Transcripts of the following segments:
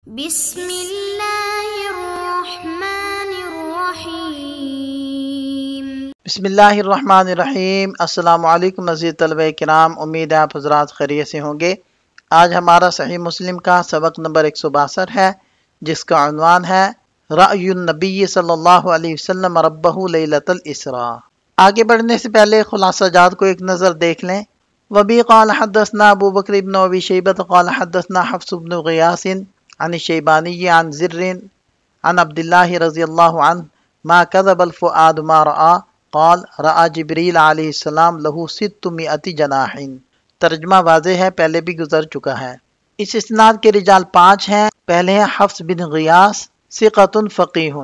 بسم اللہ الرحمن الرحیم۔ بسم اللہ الرحمن الرحیم۔ السلام علیکم عزیز طلبہ کرام، امید ہے آپ حضرات خیریت سے ہوں گے۔ آج ہمارا صحیح مسلم کا سبق نمبر 162 ہے، جس کا عنوان ہے رأی النبی صلی اللہ علیہ وسلم ربہ لیلۃ الاسراء۔ آگے بڑھنے سے پہلے خلاصہ جات کو ایک نظر دیکھ لیں۔ وبی قال حدثنا ابو بکر بن ابی شیبۃ قال حدثنا حفص بن غیاث عن الشیبانی عن زر عن عبد اللہ رضی اللہ عنہ ما کذب الفؤاد ما رآ قال رآ جبریل علیہ السلام لہو 600 جناح۔ ترجمہ واضح ہے، پہلے بھی گزر چکا ہے۔ اس اسناد کے رجال 5 ہیں۔ پہلے ہیں حفص بن غیاث ثقۃ فقیہ،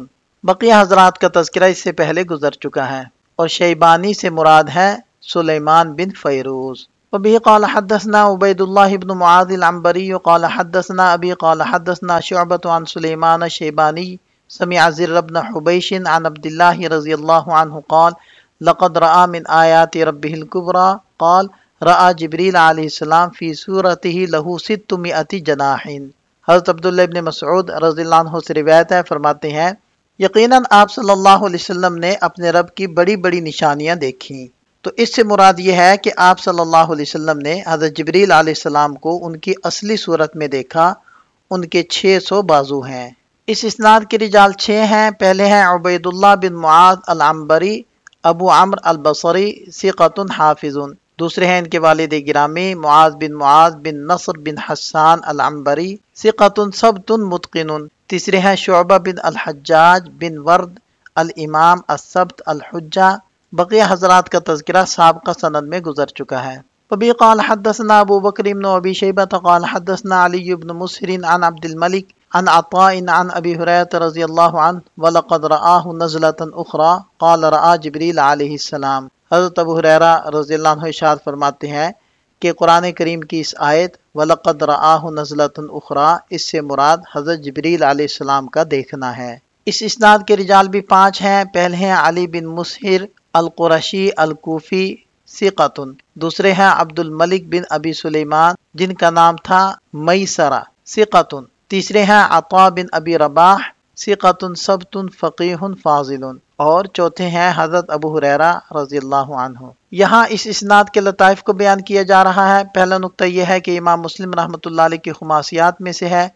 بقیہ حضرات کا تذکرہ اس سے پہلے گزر چکا ہے، اور شیبانی سے مراد ہے سلیمان بن فیروز۔ وبه قال حدثنا عبید اللہ بن معاذ العنبری قال حدثنا ابی قال حدثنا شعبۃ عن سلیمان الشیبانی سمع زر بن حبیش عن عبد اللہ رضی اللہ عنہ قال لقد رأى من آیات ربه الكبرى قال رأى جبریل علیہ السلام فی صورته له 600 جناح۔ حضرت عبداللہ ابن مسعود رضی اللہ عنہ سے روایت ہے، فرماتے ہیں یقیناً آپ صلی اللہ علیہ وسلم نے اپنے رب کی بڑی بڑی نشانیاں دیکھیں۔ تو اس سے مراد یہ ہے کہ آپ صلی اللہ علیہ وسلم نے حضرت جبریل علیہ السلام کو ان کی اصلی صورت میں دیکھا۔ ان کے 600 بازو ہیں۔ اس اسناد کے رجال 6 ہیں۔ پہلے ہیں عبید اللہ بن معاذ العنبری ابو عمرو البصری ثقۃ حافظ۔ دوسرے ہیں ان کے والد گرامی معاذ بن نصر بن حسان العنبری ثقۃ ثبت متقن۔ تیسرے ہیں شعبہ بن الحجاج بن ورد الامام الثبت الحجہ۔ بقیہ حضرات کا تذکرہ سابقہ سند میں گزر چکا ہے۔ وبی قال حدثنا ابو بکر بن ابی شیبۃ قال حدثنا علی بن مسہر عن عبد الملک عن عطاء عن ابی ہریرہ رضی اللہ عنہ ولقد رآہ نزلۃ اخری قال رآ جبریل علیہ السلام۔ حضرت ابو ہریرہ رضی اللہ عنہ ارشاد فرماتے ہیں کہ قرآن کریم کی اس آیت ولقد رآہ نزلۃ اخری، اس سے مراد حضرت جبریل علیہ السلام کا دیکھنا ہے۔ اس اسناد کے رجال بھی 5 ہیں۔ پہلے ہیں علی بن مسہر القرشی الکوفی ثقۃ۔ دوسرے ہیں عبد الملک بن ابی سلیمان جن کا نام تھا میسرہ ثقۃ۔ تیسرے ہیں عطاء بن ابی رباح ثقۃ ثبت فقیہ فاضل۔ اور چوتھے ہیں حضرت ابو ہریرہ رضی اللہ عنہ۔ یہاں اس اسناد کے لطائف کو بیان کیا جا رہا ہے۔ پہلا نقطہ یہ ہے کہ امام مسلم رحمۃ اللہ علیہ کی خماسیات میں سے ہے۔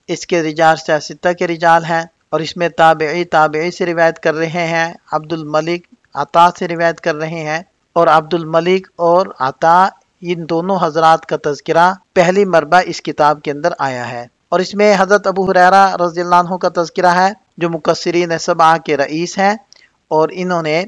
اس کے رجال 6 کے رجال ہیں، اور اس میں تابعی سے روایت کر رہے ہیں۔ عبد الملک عطا سے روایت کر رہے ہیں، اور عبد الملک اور عطا ان دونوں حضرات کا تذکرہ پہلی مربع اس کتاب کے اندر آیا ہے۔ اور اس میں حضرت ابو ہریرہ رضی اللہ عنہ کا تذکرہ ہے جو مکثرین 7 کے رئیس ہیں، اور انہوں نے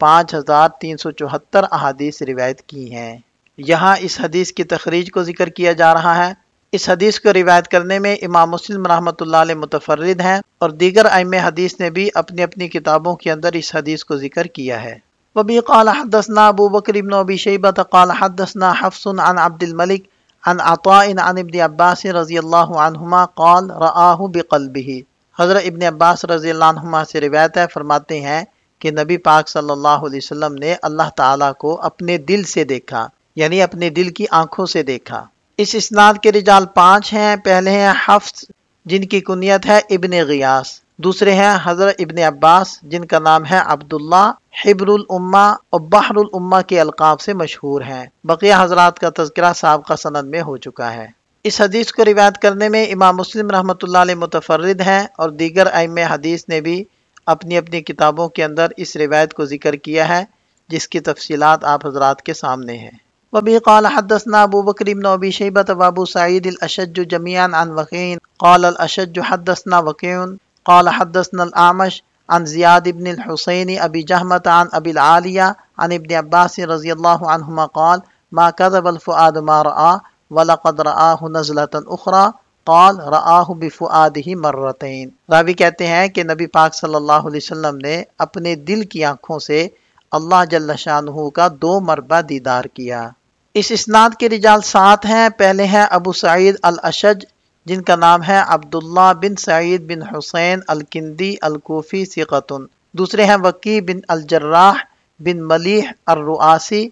5374 احادیث روایت کی ہیں۔ یہاں اس حدیث کی تخریج کو ذکر کیا جا رہا ہے۔ اس حدیث کو روایت کرنے میں امام مسلم رحمۃ اللہ علیہ متفرد ہیں، اور دیگر ائمہ حدیث نے بھی اپنی اپنی کتابوں کے اندر اس حدیث کو ذکر کیا ہے۔ وبی قال حدثنا ابو بکر بن ابی شیبۃ قال حدثنا حفص عن عبد الملک عن عطاء عن ابن عباس رضی اللہ عنہما قال رآہ بقلبہ۔ حضرت ابن عباس رضی اللہ عنہما سے روایت ہے، فرماتے ہیں کہ نبی پاک صلی اللہ علیہ وسلم نے اللہ تعالیٰ کو اپنے دل سے دیکھا، یعنی اپنے دل کی آنکھوں سے دیکھا۔ اس اسناد کے رجال 5 ہیں۔ پہلے ہیں حفص جن کی کنیت ہے ابن غیاث۔ دوسرے ہیں حضرت ابن عباس جن کا نام ہے عبداللہ، حبر الامہ اور بحر الامہ کے القاب سے مشہور ہیں۔ بقیہ حضرات کا تذکرہ سابقہ سند میں ہو چکا ہے۔ اس حدیث کو روایت کرنے میں امام مسلم رحمۃ اللہ علیہ متفرد ہیں، اور دیگر ائمہ حدیث نے بھی اپنی اپنی کتابوں کے اندر اس روایت کو ذکر کیا ہے، جس کی تفصیلات آپ حضرات کے سامنے ہیں۔ وبه قال حدثنا ابو بکر بن ابی شیبۃ وابو سعید الاشج جميعا عن وکیع قال الاشج حدثنا وکیع قال حدثنا الاعمش عن زیاد بن الحسین ابی جہمۃ عن ابی العالیہ عن ابن عباس رضی اللہ عنہما قال ما كذب الفؤاد ما رآ ولقد رآہ نزلۃ اخری قال رآہ بفؤادہ مرتین۔ راوی کہتے ہیں کہ نبی پاک صلی اللہ علیہ وسلم نے اپنے دل کی آنکھوں سے اللہ جل شانہ کا 2 مربع دیدار کیا۔ اس اسناد کے رجال 7 ہیں۔ پہلے ہیں ابو سعید الاشج جن کا نام ہے عبداللہ بن سعید بن حسین الکندی الکوفی ثقۃ۔ دوسرے ہیں وکیع بن الجراح بن ملیح الرؤاسی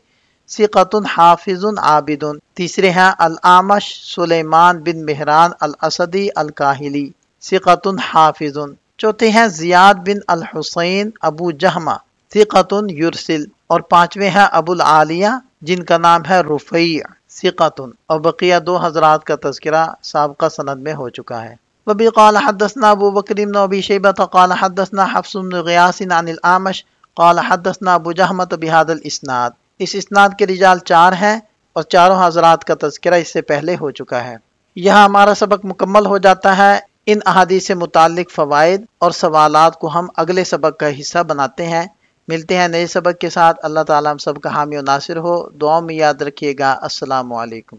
ثقۃ حافظ عابد۔ تیسرے ہیں الاعمش سلیمان بن مہران الاسدی الکاہلی، ثقۃ حافظ۔ چوتھے ہیں زیاد بن الحسین ابو جہمہ، ثقۃ یرسل۔ اور پانچویں ہیں ابو العالیہ جن کا نام ہے رفیع، ثقۃ۔ اور بقیہ دو حضرات کا تذکرہ سابقہ سند میں ہو چکا ہے۔ وبی قال حدثنا ابو بکر بن ابی شیبہ قال حدثنا حفص بن غیاث عن الاعمش قال حدثنا ابو جہمۃ بہذا الاسناد۔ اس اسناد کے رجال چار ہیں اور چاروں حضرات کا تذکرہ اس سے پہلے ہو چکا ہے۔ یہاں ہمارا سبق مکمل ہو جاتا ہے۔ ان احادیث سے متعلق فوائد اور سوالات کو ہم اگلے سبق کا حصہ بناتے ہیں۔ ملتے ہیں نئے سبق کے ساتھ۔ اللہ تعالیٰ ہم سب کا حامی و ناصر ہو۔ دعاؤں میں یاد رکھیے گا۔ السلام علیکم۔